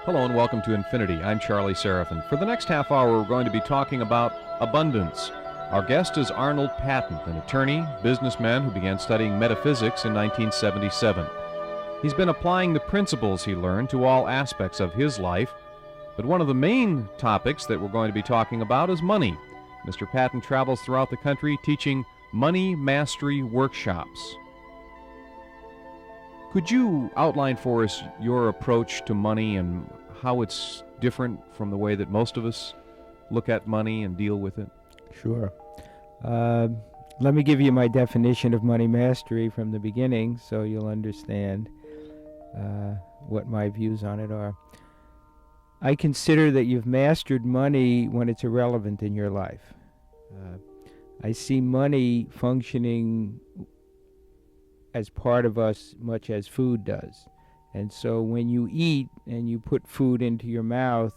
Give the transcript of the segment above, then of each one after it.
Hello and welcome to Infinity. I'm Charlie Seraphin. For the next half hour, we're going to be talking about abundance. Our guest is Arnold Patton, an attorney, businessman who began studying metaphysics in 1977. He's been applying the principles he learned to all aspects of his life, but one of the main topics that we're going to be talking about is money. Mr. Patton travels throughout the country teaching money mastery workshops. Could you outline for us your approach to money and how it's different from the way that most of us look at money and deal with it? Sure. Let me give you my definition of money mastery from the beginning so you'll understand what my views on it are. I consider that you've mastered money when it's irrelevant in your life. I see money functioning as part of us much as food does. And so when you eat and you put food into your mouth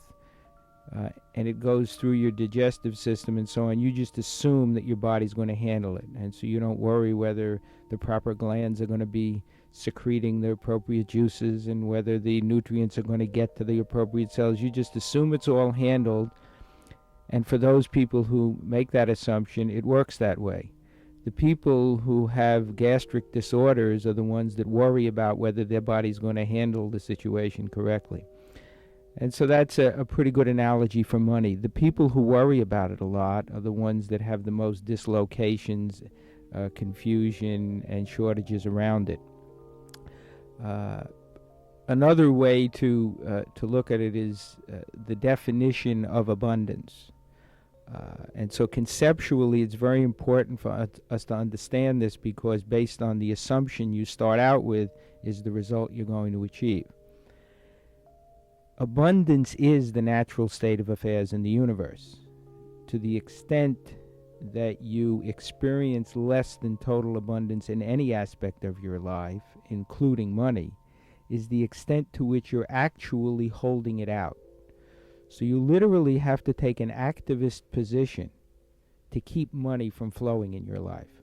and it goes through your digestive system and so on, you just assume that your body's going to handle it. And so you don't worry whether the proper glands are going to be secreting the appropriate juices and whether the nutrients are going to get to the appropriate cells. You just assume it's all handled. And for those people who make that assumption, it works that way. The people who have gastric disorders are the ones that worry about whether their body's going to handle the situation correctly. And so that's a pretty good analogy for money. The people who worry about it a lot are the ones that have the most dislocations, confusion, and shortages around it. Another way to look at it is the definition of abundance. And so conceptually, it's very important for us to understand this because based on the assumption you start out with is the result you're going to achieve. Abundance is the natural state of affairs in the universe. To the extent that you experience less than total abundance in any aspect of your life, including money, is the extent to which you're actually holding it out. So you literally have to take an activist position to keep money from flowing in your life.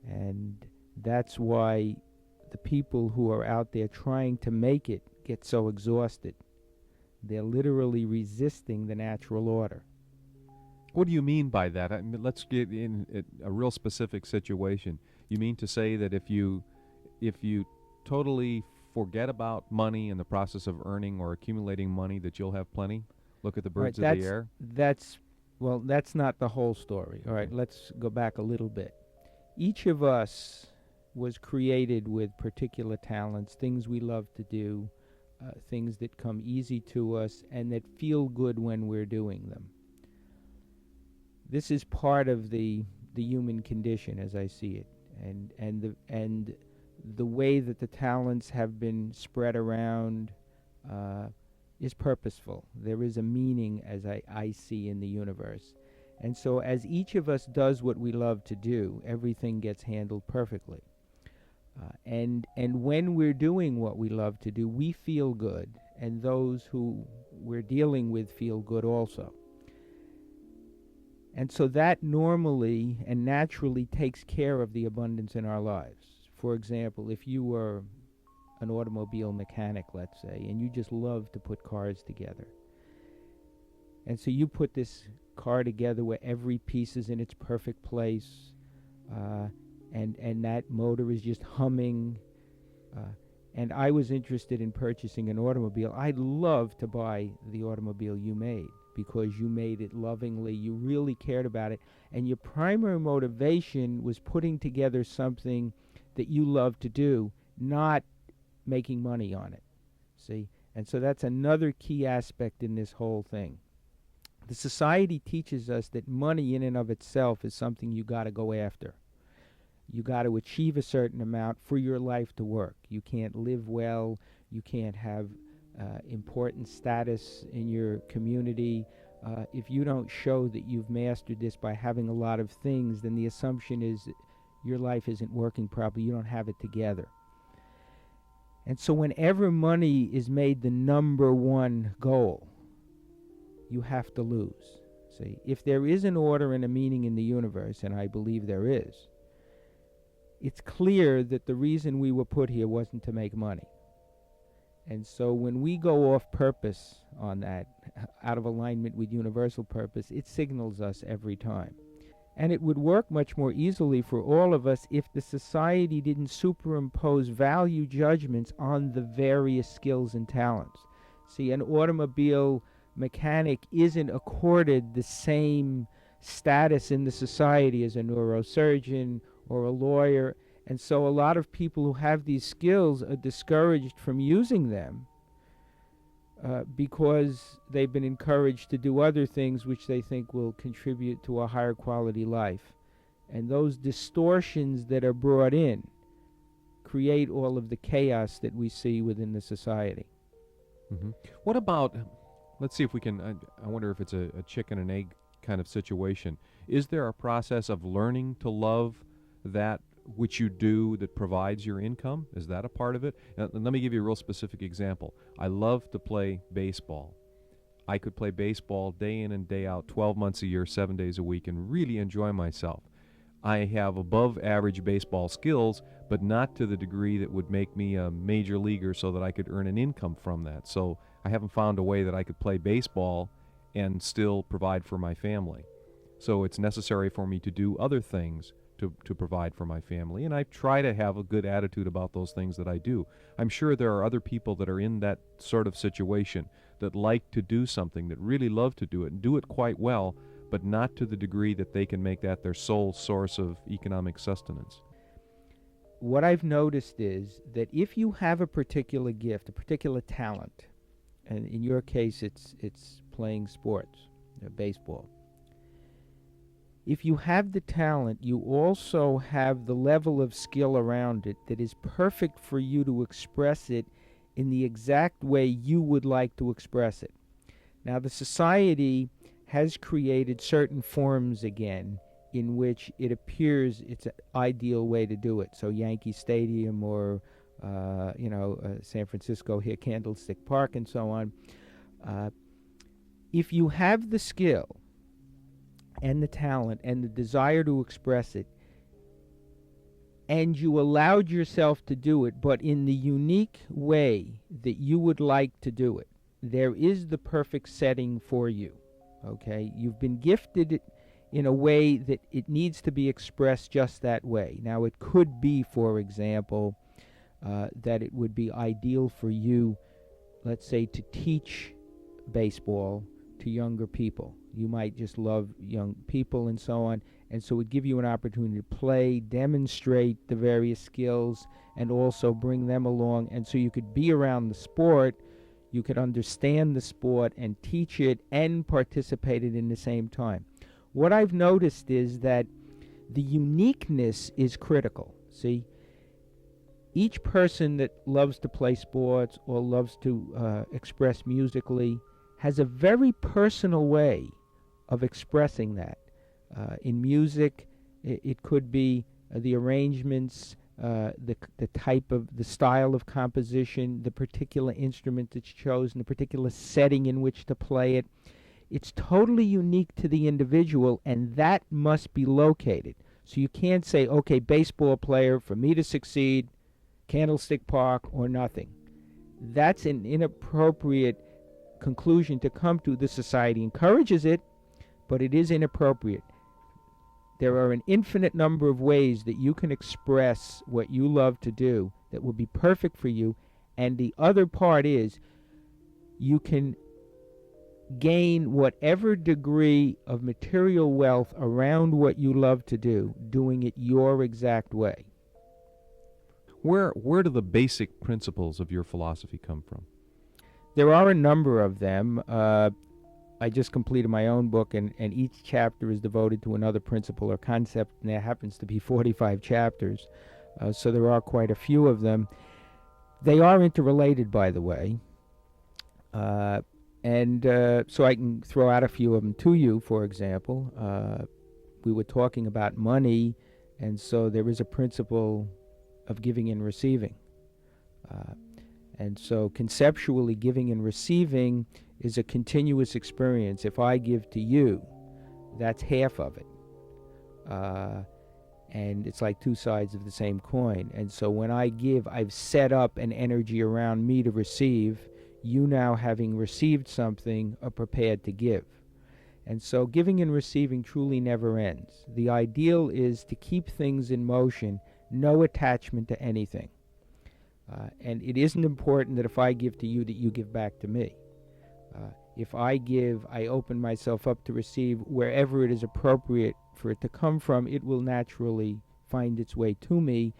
And that's why the people who are out there trying to make it get so exhausted. They're literally resisting the natural order. What do you mean by that? I mean, let's get in a real specific situation. You mean to say that if you totally forget about money in the process of earning or accumulating money, that you'll have plenty? Look at the birds of the air? That's not the whole story. All right, let's go back a little bit. Each of us was created with particular talents, things we love to do, things that come easy to us and that feel good when we're doing them. This is part of the human condition as I see it. And the way that the talents have been spread around is purposeful. There is a meaning as I see in the universe. And so as each of us does what we love to do, everything gets handled perfectly. And when we're doing what we love to do, we feel good, and those who we're dealing with feel good also. And so that normally and naturally takes care of the abundance in our lives. For example, if you were an automobile mechanic, let's say, and you just love to put cars together, and so you put this car together where every piece is in its perfect place, and that motor is just humming, and I was interested in purchasing an automobile, I'd love to buy the automobile you made because you made it lovingly, you really cared about it, and your primary motivation was putting together something that you love to do, not making money on it. See? And so that's another key aspect in this whole thing. The society teaches us that money in and of itself is something you got to go after. You got to achieve a certain amount for your life to work. You can't live well. You can't have important status in your community. If you don't show that you've mastered this by having a lot of things, then the assumption is your life isn't working properly. You don't have it together. And so whenever money is made the number one goal, you have to lose. See, if there is an order and a meaning in the universe, and I believe there is, it's clear that the reason we were put here wasn't to make money. And so when we go off purpose on that, out of alignment with universal purpose, it signals us every time. And it would work much more easily for all of us if the society didn't superimpose value judgments on the various skills and talents. See, an automobile mechanic isn't accorded the same status in the society as a neurosurgeon or a lawyer. And so a lot of people who have these skills are discouraged from using them because they've been encouraged to do other things which they think will contribute to a higher quality life. And those distortions that are brought in create all of the chaos that we see within the society. Mm-hmm. What about, let's see if we can, I wonder if it's a chicken and egg kind of situation. Is there a process of learning to love that which you do that provides your income? Is that a part of it? Now, let me give you a real specific example. I love to play baseball. I could play baseball day in and day out, 12 months a year, 7 days a week, and really enjoy myself. I have above average baseball skills, but not to the degree that would make me a major leaguer so that I could earn an income from that. So I haven't found a way that I could play baseball and still provide for my family. So it's necessary for me to do other things to provide for my family, and I try to have a good attitude about those things that I do. I'm sure there are other people that are in that sort of situation that like to do something, that really love to do it, and do it quite well, but not to the degree that they can make that their sole source of economic sustenance. What I've noticed is that if you have a particular gift, a particular talent, and in your case it's playing sports, baseball, if you have the talent, you also have the level of skill around it that is perfect for you to express it in the exact way you would like to express it. Now, the society has created certain forms again in which it appears it's an ideal way to do it. So Yankee Stadium or, San Francisco here, Candlestick Park and so on. If you have the skill and the talent and the desire to express it, and you allowed yourself to do it, but in the unique way that you would like to do it, there is the perfect setting for you. Okay? You've been gifted in a way that it needs to be expressed just that way. Now, it could be, for example, that it would be ideal for you, let's say, to teach baseball to younger people. You might just love young people and so on, and so it would give you an opportunity to play, demonstrate the various skills, and also bring them along, and so you could be around the sport, you could understand the sport and teach it and participate in it in the same time. What I've noticed is that the uniqueness is critical. See, each person that loves to play sports or loves to express musically has a very personal way of expressing that. In music, it could be the arrangements, the type of, the style of composition, the particular instrument that's chosen, the particular setting in which to play it. It's totally unique to the individual, and that must be located. So you can't say, okay, baseball player, for me to succeed, Candlestick Park or nothing. That's an inappropriate conclusion to come to. The society encourages it, but it is inappropriate. There are an infinite number of ways that you can express what you love to do that will be perfect for you, and the other part is you can gain whatever degree of material wealth around what you love to do, doing it your exact way. Where do the basic principles of your philosophy come from? There are a number of them. I just completed my own book, and each chapter is devoted to another principle or concept, and there happens to be 45 chapters, so there are quite a few of them. They are interrelated, by the way, and so I can throw out a few of them to you. For example, we were talking about money, and so there is a principle of giving and receiving. And so conceptually, giving and receiving is a continuous experience. If I give to you, that's half of it. And it's like two sides of the same coin. And so when I give, I've set up an energy around me to receive. You now, having received something, are prepared to give. And so giving and receiving truly never ends. The ideal is to keep things in motion, no attachment to anything. And it isn't important that if I give to you that you give back to me. If I give, I open myself up to receive wherever it is appropriate for it to come from. It will naturally find its way to me.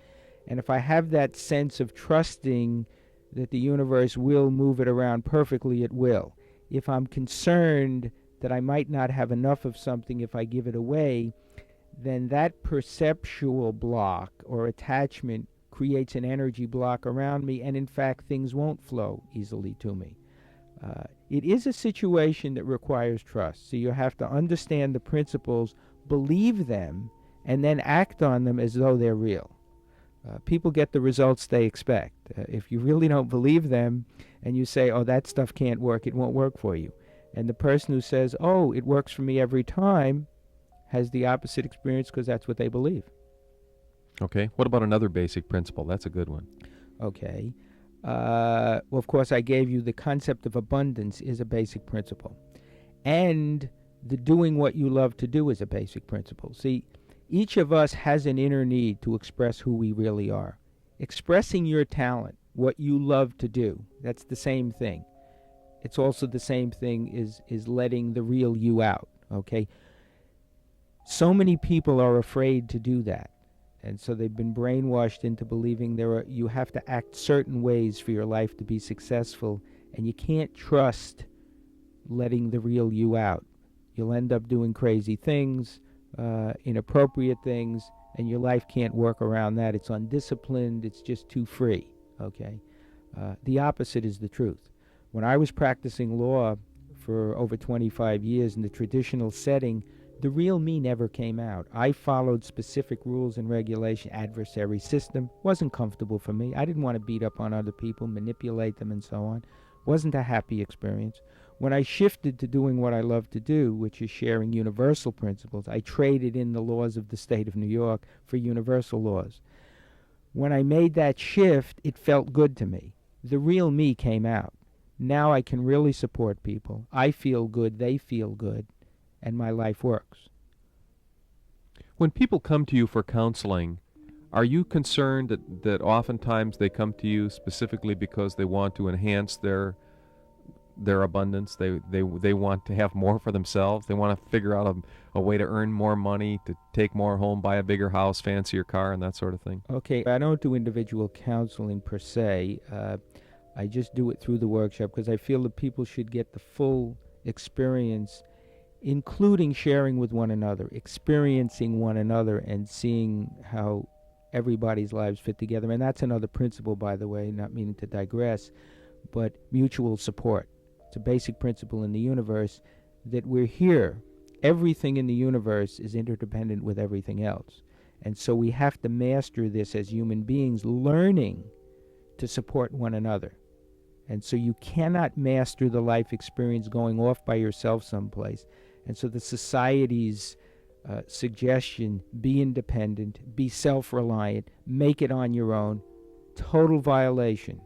And if I have that sense of trusting that the universe will move it around perfectly, it will. If I'm concerned that I might not have enough of something if I give it away, then that perceptual block or attachment creates an energy block around me, and in fact things won't flow easily to me. It is a situation that requires trust, so you have to understand the principles, believe them, and then act on them as though they're real. People get the results they expect. If you really don't believe them and you say, oh, that stuff can't work, it won't work for you. And the person who says, oh, it works for me every time, has the opposite experience because that's what they believe. Okay. What about another basic principle? That's a good one. Okay. Well, of course, I gave you the concept of abundance is a basic principle. And the doing what you love to do is a basic principle. See, each of us has an inner need to express who we really are. Expressing your talent, what you love to do, that's the same thing. It's also the same thing is letting the real you out, okay? So many people are afraid to do that. And so they've been brainwashed into believing you have to act certain ways for your life to be successful, and you can't trust letting the real you out. You'll end up doing crazy things, inappropriate things, and your life can't work around that. It's undisciplined. It's just too free, okay? The opposite is the truth. When I was practicing law for over 25 years in the traditional setting, the real me never came out. I followed specific rules and regulation, adversary system. Wasn't comfortable for me. I didn't want to beat up on other people, manipulate them, and so on. Wasn't a happy experience. When I shifted to doing what I love to do, which is sharing universal principles, I traded in the laws of the state of New York for universal laws. When I made that shift, it felt good to me. The real me came out. Now I can really support people. I feel good, they feel good, and my life works. When people come to you for counseling, are you concerned that oftentimes they come to you specifically because they want to enhance their abundance? They want to have more for themselves. They want to figure out a way to earn more money, to take more home, buy a bigger house, fancier car, and that sort of thing? Okay, I don't do individual counseling per se. I just do it through the workshop because I feel that people should get the full experience, including sharing with one another, experiencing one another, and seeing how everybody's lives fit together. And that's another principle, by the way, not meaning to digress, but mutual support. It's a basic principle in the universe that we're here. Everything in the universe is interdependent with everything else. And so we have to master this as human beings, learning to support one another. And so you cannot master the life experience going off by yourself someplace. And so the society's suggestion, be independent, be self-reliant, make it on your own, total violation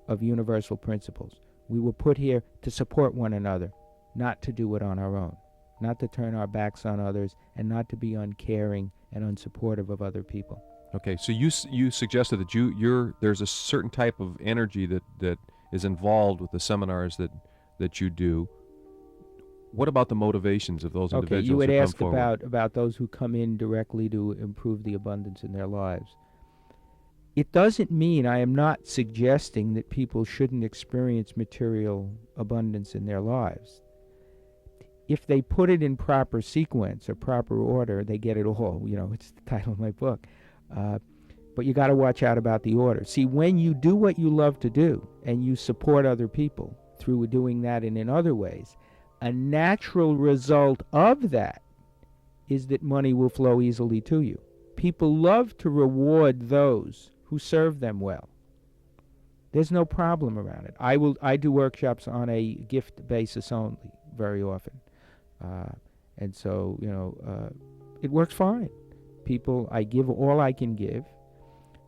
of universal principles. We were put here to support one another, not to do it on our own, not to turn our backs on others, and not to be uncaring and unsupportive of other people. Okay, so you suggested that there's a certain type of energy that is involved with the seminars that you do. What about the motivations of those individuals? Okay, you would ask come forward? about those who come in directly to improve the abundance in their lives. It doesn't mean, I am not suggesting that people shouldn't experience material abundance in their lives. If they put it in proper sequence or proper order, they get it all. It's the title of my book. But you got to watch out about the order. See, when you do what you love to do and you support other people through doing that and in other ways, a natural result of that is that money will flow easily to you. People love to reward those who serve them well. There's no problem around it. I do workshops on a gift basis only very often. And so, it works fine. people, I give all I can give,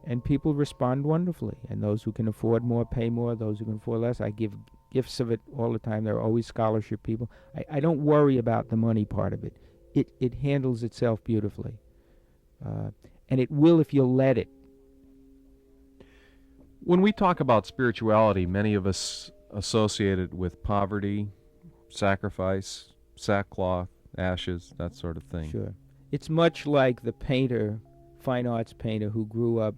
and people respond wonderfully. And those who can afford more pay more. Those who can afford less, I give gifts of it all the time. There are always scholarship people. I don't worry about the money part of it. It handles itself beautifully. And it will if you'll let it. When we talk about spirituality, many of us associate it with poverty, sacrifice, sackcloth, ashes, that sort of thing. Sure. It's much like the painter, fine arts painter, who grew up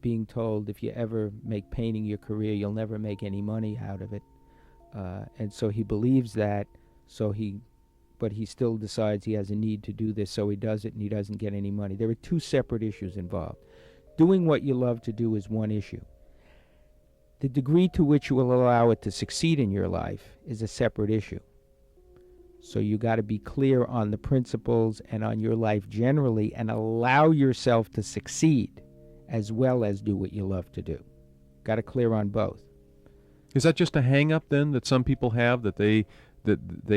being told, if you ever make painting your career, you'll never make any money out of it. And so he believes that, but he still decides he has a need to do this, so he does it, and he doesn't get any money. There are two separate issues involved. Doing what you love to do is one issue. The degree to which you will allow it to succeed in your life is a separate issue. So you got to be clear on the principles and on your life generally, and allow yourself to succeed as well as do what you love to do. Got to clear on both. Is that just a hang-up then that some people have, that they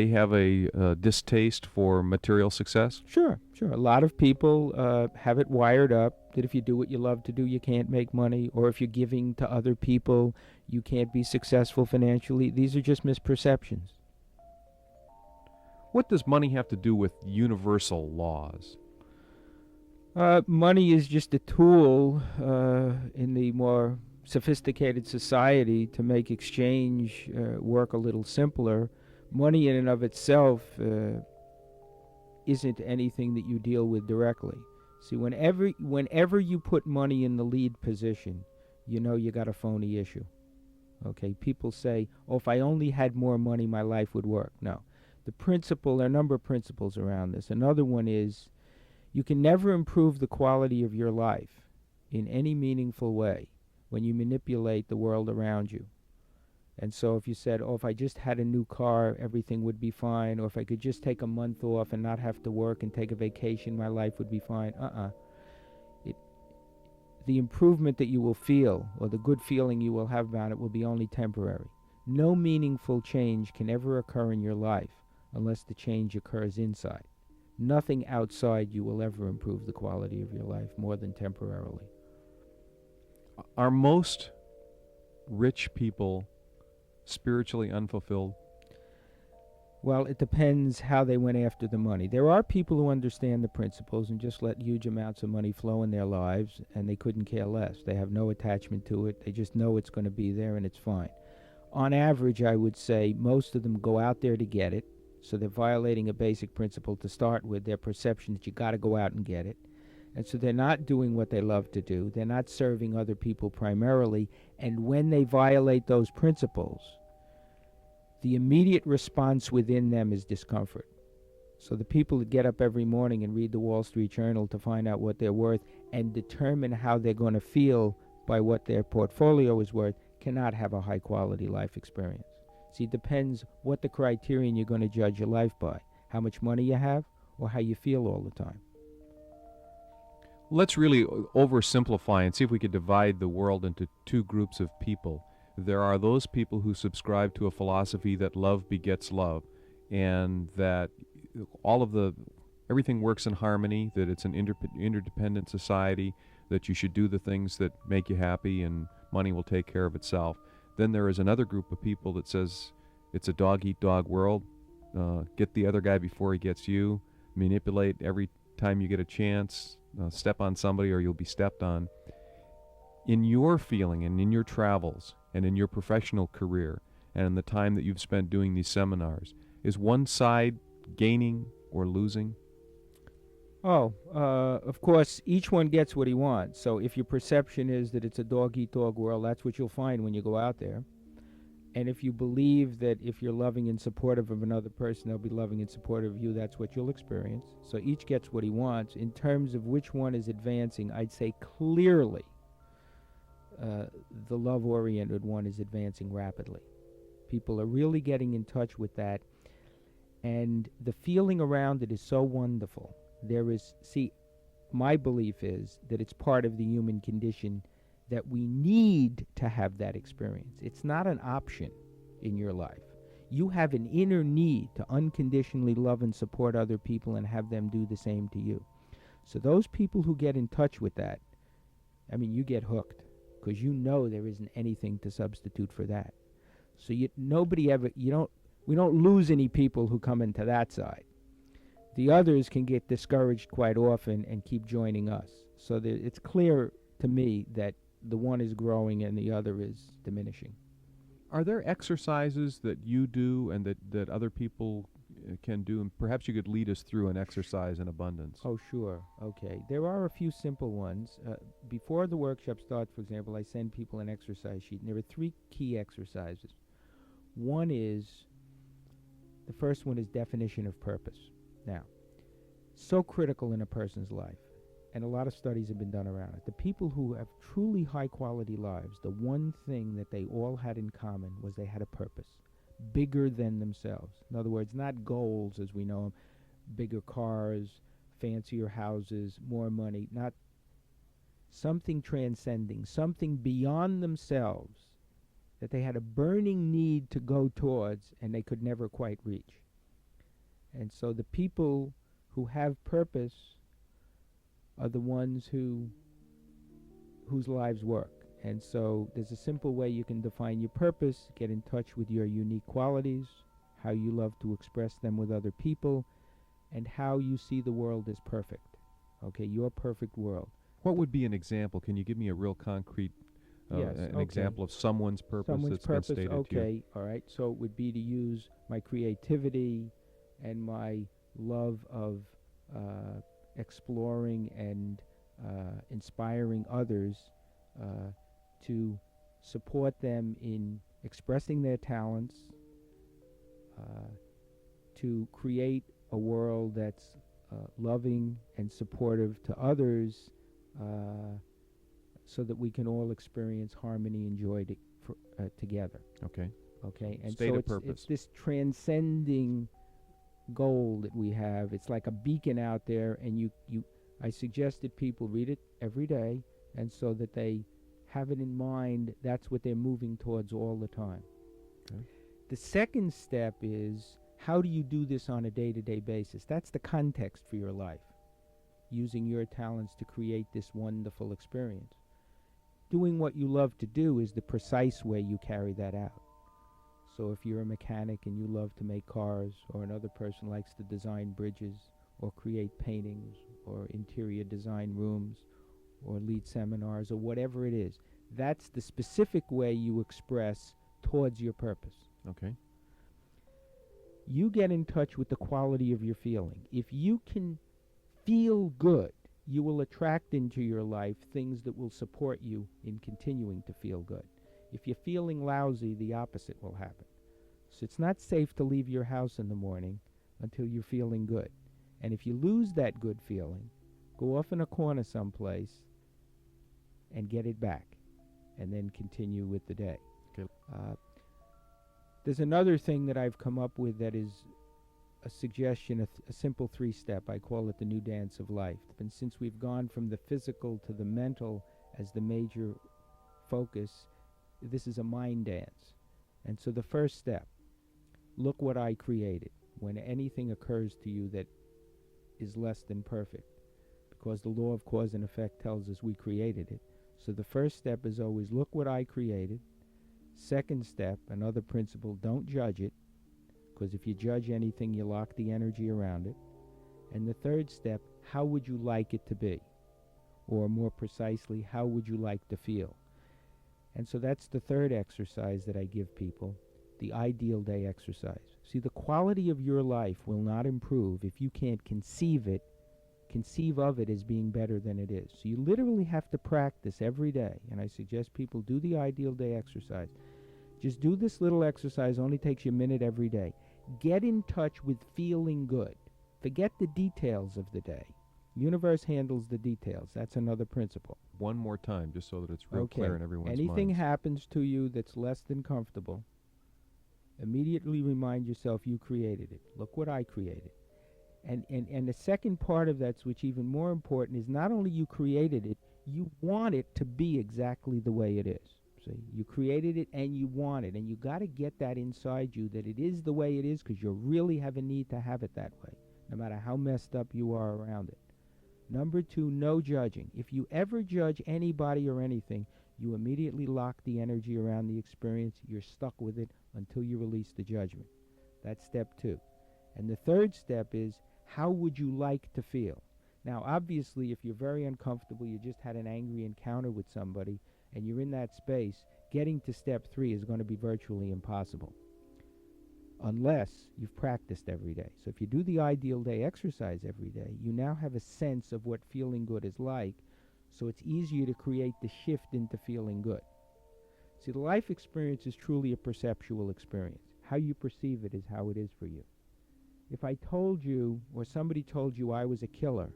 have a distaste for material success? Sure. A lot of people have it wired up that if you do what you love to do, you can't make money, or if you're giving to other people, you can't be successful financially. These are just misperceptions. What does money have to do with universal laws? Money is just a tool in the more sophisticated society to make exchange work a little simpler. Money in and of itself isn't anything that you deal with directly. See, whenever you put money in the lead position, you know you got a phony issue. Okay, people say, oh, if I only had more money, my life would work. No. There are a number of principles around this. Another one is, you can never improve the quality of your life in any meaningful way when you manipulate the world around you. And so if you said, oh, if I just had a new car, everything would be fine, or if I could just take a month off and not have to work and take a vacation, my life would be fine. The improvement that you will feel, or the good feeling you will have about it, will be only temporary. No meaningful change can ever occur in your life unless the change occurs inside. Nothing outside you will ever improve the quality of your life more than temporarily. Are most rich people spiritually unfulfilled? Well, it depends how they went after the money. There are people who understand the principles and just let huge amounts of money flow in their lives, and they couldn't care less. They have no attachment to it. They just know it's going to be there, and it's fine. On average, I would say most of them go out there to get it, so they're violating a basic principle to start with, their perception that you got to go out and get it. And so they're not doing what they love to do. They're not serving other people primarily. And when they violate those principles, the immediate response within them is discomfort. So the people that get up every morning and read the Wall Street Journal to find out what they're worth and determine how they're going to feel by what their portfolio is worth cannot have a high-quality life experience. See, it depends what the criterion you're going to judge your life by. How much money you have or how you feel all the time. Let's really oversimplify and see if we could divide the world into two groups of people. There are those people who subscribe to a philosophy that love begets love, and that everything works in harmony, that it's an interdependent society, that you should do the things that make you happy and money will take care of itself. Then there is another group of people that says it's a dog-eat-dog world. Get the other guy before he gets you. Manipulate every time you get a chance. Step on somebody or you'll be stepped on. In your feeling and in your travels and in your professional career and in the time that you've spent doing these seminars, is one side gaining or losing? Of course, each one gets what he wants. So if your perception is that it's a dog-eat-dog world, that's what you'll find when you go out there. And if you believe that if you're loving and supportive of another person, they'll be loving and supportive of you, that's what you'll experience. So each gets what he wants. In terms of which one is advancing, I'd say clearly the love-oriented one is advancing rapidly. People are really getting in touch with that. And the feeling around it is so wonderful. My belief is that it's part of the human condition that we need to have that experience. It's not an option in your life. You have an inner need to unconditionally love and support other people and have them do the same to you. So those people who get in touch with that, I mean, you get hooked because you know there isn't anything to substitute for that. So we don't lose any people who come into that side. The others can get discouraged quite often and keep joining us. So it's clear to me that the one is growing and the other is diminishing. Are there exercises that you do and that other people can do? And perhaps you could lead us through an exercise in abundance. Oh, sure. Okay. There are a few simple ones. Before the workshop starts, for example, I send people an exercise sheet, and there are 3 key exercises. The first one is definition of purpose. Now, so critical in a person's life, and a lot of studies have been done around it. The people who have truly high-quality lives, the one thing that they all had in common was they had a purpose, bigger than themselves. In other words, not goals as we know them, bigger cars, fancier houses, more money, not something transcending, something beyond themselves that they had a burning need to go towards and they could never quite reach. And so the people who have purpose are the ones whose lives work. And so there's a simple way you can define your purpose, get in touch with your unique qualities, how you love to express them with other people, and how you see the world as perfect. Okay, your perfect world. What would be an example? Can you give me a real concrete example of someone's purpose that's been stated to you? Okay, all right. So it would be to use my creativity and my love of exploring and inspiring others to support them in expressing their talents, to create a world that's loving and supportive to others, so that we can all experience harmony and joy together. Okay. Okay. And State so of purpose. it's this transcending goal that we have. It's like a beacon out there, and I suggest that people read it every day, and so that they have it in mind. That's what they're moving towards all the time. Okay. The second step is, how do you do this on a day-to-day basis? That's the context for your life, using your talents to create this wonderful experience. Doing what you love to do is the precise way you carry that out. So if you're a mechanic and you love to make cars, or another person likes to design bridges or create paintings or interior design rooms or lead seminars or whatever it is, that's the specific way you express towards your purpose. Okay. You get in touch with the quality of your feeling. If you can feel good, you will attract into your life things that will support you in continuing to feel good. If you're feeling lousy, the opposite will happen. So it's not safe to leave your house in the morning until you're feeling good. And if you lose that good feeling, go off in a corner someplace and get it back, and then continue with the day. Okay. There's another thing that I've come up with that is a suggestion, a simple 3-step. I call it the new dance of life. And since we've gone from the physical to the mental as the major focus, this is a mind dance. And so the first step, look what I created. When anything occurs to you that is less than perfect, because the law of cause and effect tells us we created it. So the first step is always, look what I created. Second step, another principle, don't judge it, because if you judge anything, you lock the energy around it. And the third step, how would you like it to be? Or more precisely, how would you like to feel? And so that's the third exercise that I give people, the ideal day exercise. See, the quality of your life will not improve if you can't conceive of it as being better than it is. So you literally have to practice every day. And I suggest people do the ideal day exercise. Just do this little exercise, only takes you a minute every day. Get in touch with feeling good. Forget the details of the day. Universe handles the details. That's another principle. One more time, just so that it's real clear in everyone's Anything minds. happens to you that's less than comfortable, immediately remind yourself you created it. Look what I created. And the second part of that's, which even more important, is not only you created it, you want it to be exactly the way it is. See, you created it and you want it, and you got to get that inside you that it is the way it is, because you really have a need to have it that way, no matter how messed up you are around it. Number 2, no judging. If you ever judge anybody or anything, you immediately lock the energy around the experience. You're stuck with it until you release the judgment. That's step 2. And the third step is, how would you like to feel? Now, obviously, if you're very uncomfortable, you just had an angry encounter with somebody, and you're in that space, getting to step 3 is going to be virtually impossible unless you've practiced every day. So if you do the ideal day exercise every day, you now have a sense of what feeling good is like, so it's easier to create the shift into feeling good. See, the life experience is truly a perceptual experience. How you perceive it is how it is for you. If I told you, or somebody told you I was a killer,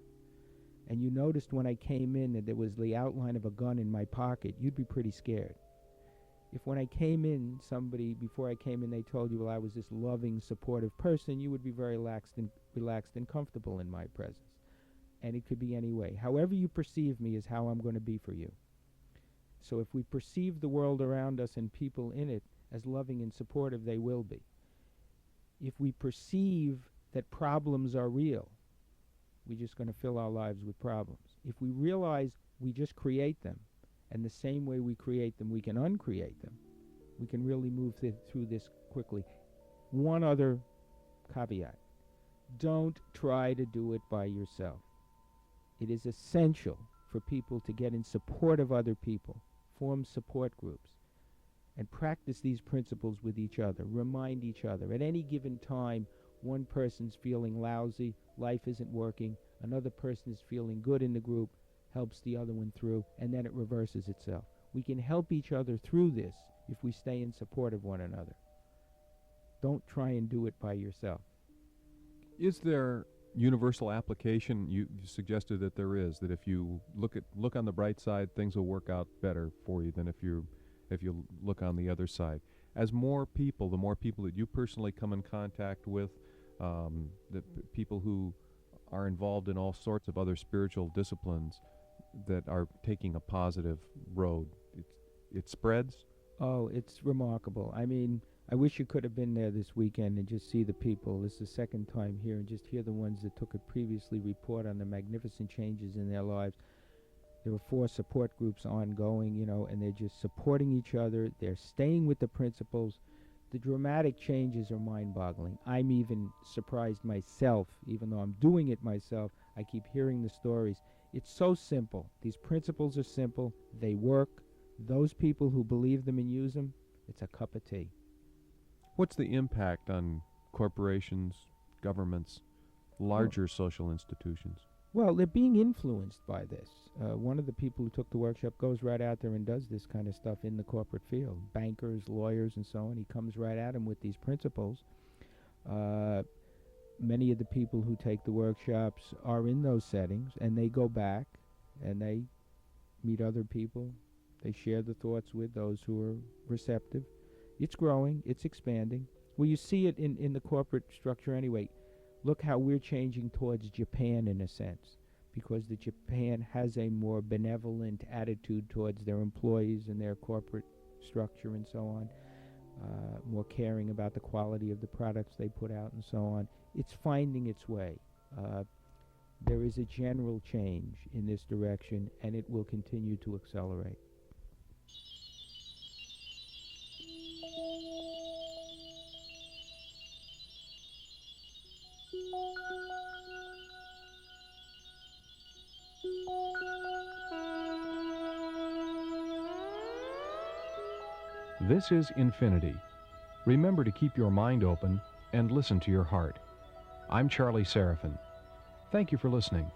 and you noticed when I came in that there was the outline of a gun in my pocket, you'd be pretty scared. If when I came in, before I came in, they told you, well, I was this loving, supportive person, you would be very relaxed and comfortable in my presence. And it could be any way. However you perceive me is how I'm going to be for you. So if we perceive the world around us and people in it as loving and supportive, they will be. If we perceive that problems are real, we're just going to fill our lives with problems. If we realize we just create them, and the same way we create them, we can uncreate them, we can really move through this quickly. One other caveat. Don't try to do it by yourself. It is essential for people to get in support of other people, form support groups, and practice these principles with each other. Remind each other. At any given time, one person's feeling lousy, life isn't working, another person is feeling good in the group, helps the other one through, and then it reverses itself. We can help each other through this if we stay in support of one another. Don't try and do it by yourself. Is there universal application? You suggested that there is, that if you look on the bright side, things will work out better for you than if you look on the other side. As the more people that you personally come in contact with, the people who are involved in all sorts of other spiritual disciplines that are taking a positive road, it spreads? Oh, it's remarkable. I mean, I wish you could have been there this weekend and just see the people. This is the second time here, and just hear the ones that took it previously report on the magnificent changes in their lives. There were 4 support groups ongoing, and they're just supporting each other. They're staying with the principles. The dramatic changes are mind-boggling. I'm even surprised myself, even though I'm doing it myself. I keep hearing the stories. It's so simple. These principles are simple. They work. Those people who believe them and use them, it's a cup of tea. What's the impact on corporations, governments, larger social institutions? Well, they're being influenced by this. One of the people who took the workshop goes right out there and does this kind of stuff in the corporate field. Bankers, lawyers, and so on. He comes right at them with these principles. Many of the people who take the workshops are in those settings, and they go back and they meet other people. They share the thoughts with those who are receptive. It's growing. It's expanding. Well, you see it in the corporate structure anyway. Look how we're changing towards Japan in a sense, because the Japan has a more benevolent attitude towards their employees and their corporate structure and so on, more caring about the quality of the products they put out and so on. It's finding its way. There is a general change in this direction, and it will continue to accelerate. This is Infinity. Remember to keep your mind open and listen to your heart. I'm Charlie Seraphin. Thank you for listening.